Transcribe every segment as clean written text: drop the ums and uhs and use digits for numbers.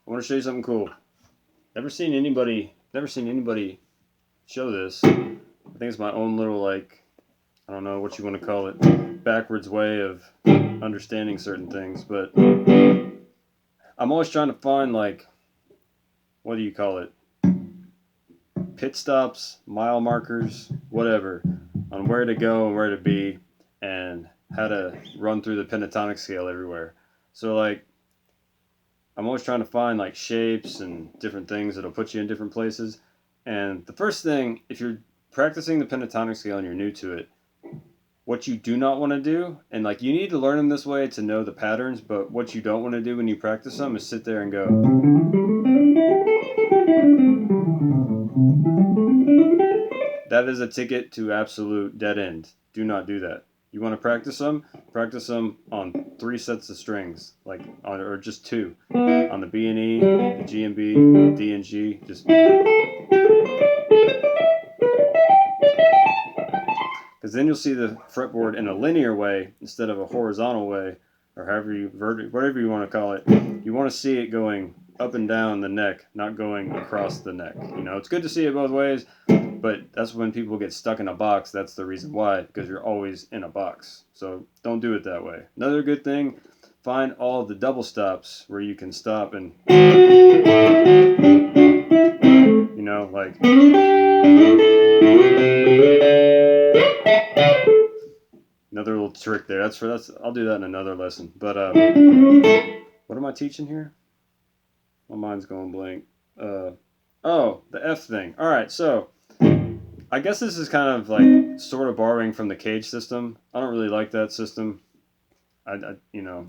I want to show you something cool. Never seen anybody show this. I think it's my own little, like, I don't know what you want to call it, backwards way of understanding certain things, but I'm always trying to find, like, what do you call it? Pit stops, mile markers, whatever, on where to go and where to be and how to run through the pentatonic scale everywhere. So, like, I'm always trying to find, like, shapes and different things that'll put you in different places. And the first thing, if you're practicing the pentatonic scale and you're new to it, what you do not want to do, and, like, you need to learn them this way to know the patterns, but what you don't want to do when you practice them is sit there and go. That is a ticket to absolute dead end. Do not do that. You want to practice them on 3 sets of strings, like, or just 2, on the B and E, the G and B, D and G. Just because then you'll see the fretboard in a linear way instead of a horizontal way, or whatever you want to call it. You want to see it going up and down the neck, not going across the neck. You know, it's good to see it both ways, but that's when people get stuck in a box. That's the reason why, because you're always in a box. So don't do it that way. Another good thing, find all the double stops where you can stop and, you know, like, another little trick there. I'll do that in another lesson. But what am I teaching here? My mind's going blank. Oh, the F thing. All right, so I guess this is kind of like sort of borrowing from the cage system. I don't really like that system. You know,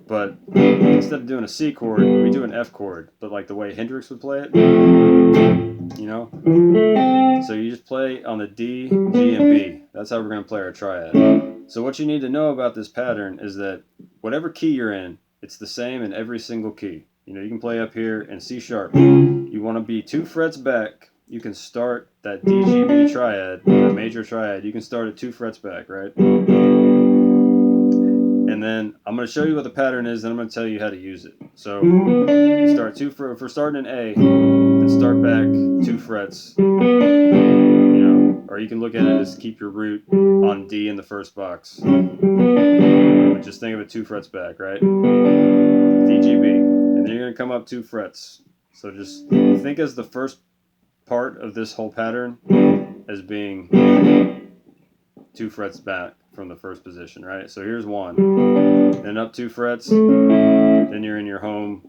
but instead of doing a C chord, we do an F chord, but like the way Hendrix would play it, you know? So you just play on the D, G, and B. That's how we're going to play our triad. So what you need to know about this pattern is that whatever key you're in, it's the same in every single key. You know, you can play up here in C sharp. You want to be 2 frets back. You can start that D, G, B triad, that major triad. You can start at 2 frets back, right? And then I'm going to show you what the pattern is, and I'm going to tell you how to use it. So start if we're starting in A, then start back 2 frets. You know, or you can look at it as keep your root on D in the first box. But just think of it 2 frets back, right? D, G, B. And then you're going to come up 2 frets. So just think as the first part of this whole pattern as being 2 frets back from the first position, right? So here's 1. Then up 2 frets. Then you're in your home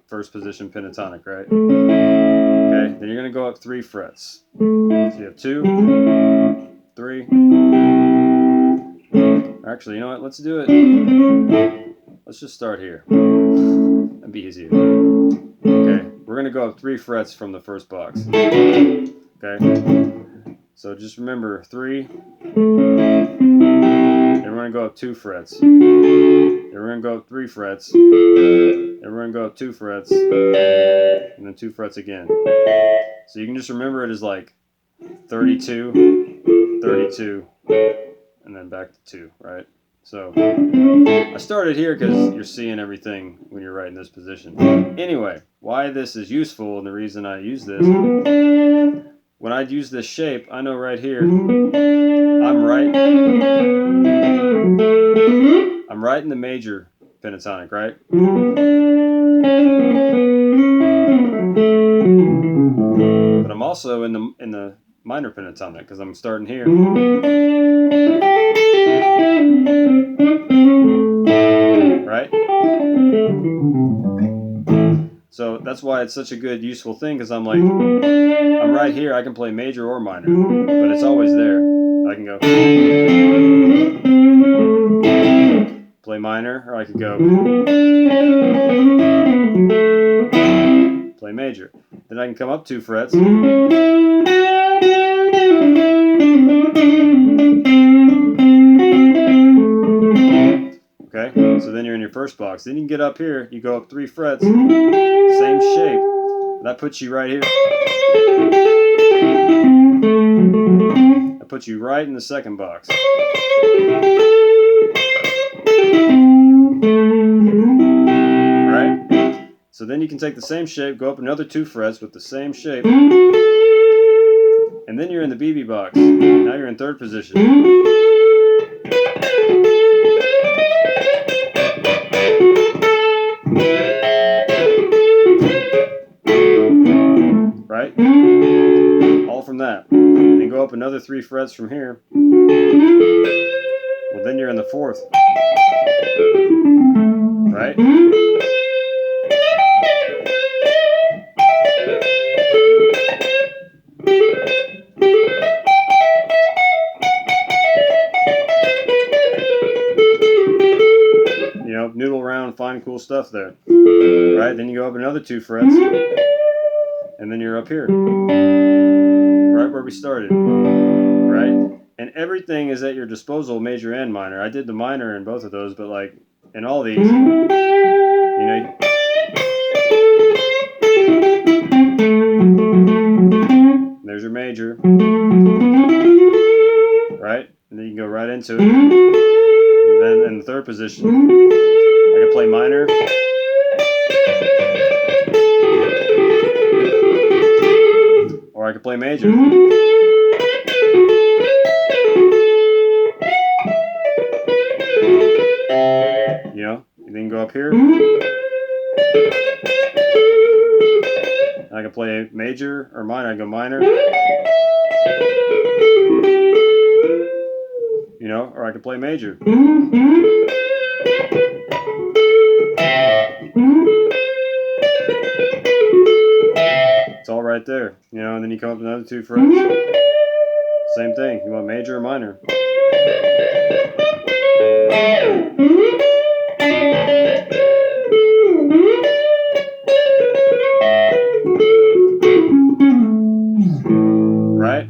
first position pentatonic, right? Okay, then you're going to go up 3 frets. So you have 2, 3. Actually, you know what? Let's do it. Let's just start here. That'd be easier. Okay, we're going to go up 3 frets from the first box. Okay, so just remember 3. And we're going to go up 2 frets. Then we're going to go up 3 frets. Then we're going to go up 2 frets. And then 2 frets again. So you can just remember it as like 32, 32, and then back to 2, right? So I started here because you're seeing everything when you're right in this position. Anyway, why this is useful and the reason I use this, when I use this shape, I know right here, I'm right in the major pentatonic, right? But I'm also in the minor pentatonic because I'm starting here. Right? So that's why it's such a good, useful thing, because I'm right here. I can play major or minor, but it's always there. I can go play minor, or I could go play major. Then I can come up 2 frets. Okay, so then you're in your first box. Then you can get up here, you go up 3 frets, same shape. That puts you right here. That puts you right in the second box. Right? So then you can take the same shape, go up another 2 frets with the same shape, and then you're in the BB box. Now you're in 3rd position. Right? All from that. Then go up another 3 frets from here. Well, then you're in the 4th. Right? You know, noodle around, find cool stuff there. Right? Then you go up another 2 frets. And then you're up here. Right where we started. Right? And everything is at your disposal, major and minor. I did the minor in both of those, but like in all these, you know, there's your major, right? And then you can go right into it. And then in the 3rd position, I can play minor. Or I can play major. You know, and then go up here. I can play major or minor. I go minor. You know, or I can play major. It's all right there. You know, and then you come up with another 2 frets. Same thing. You want major or minor? Right?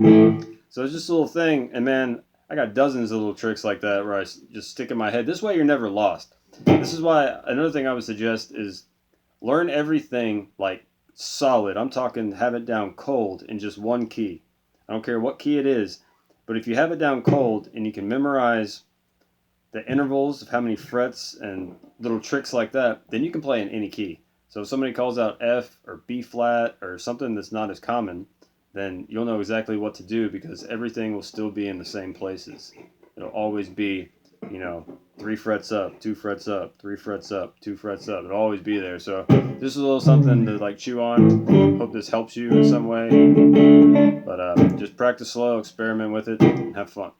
So it's just a little thing, and man, I got dozens of little tricks like that where I just stick in my head. This way you're never lost. This is why another thing I would suggest is learn everything like solid. I'm talking have it down cold in just one key. I don't care what key it is, but if you have it down cold and you can memorize the intervals of how many frets and little tricks like that, then you can play in any key. So if somebody calls out F or B flat or something that's not as common, then you'll know exactly what to do because everything will still be in the same places. It'll always be, you know, 3 frets up, 2 frets up, 3 frets up, 2 frets up. It'll always be there. So this is a little something to like chew on. Hope this helps you in some way. But just practice slow, experiment with it, and have fun.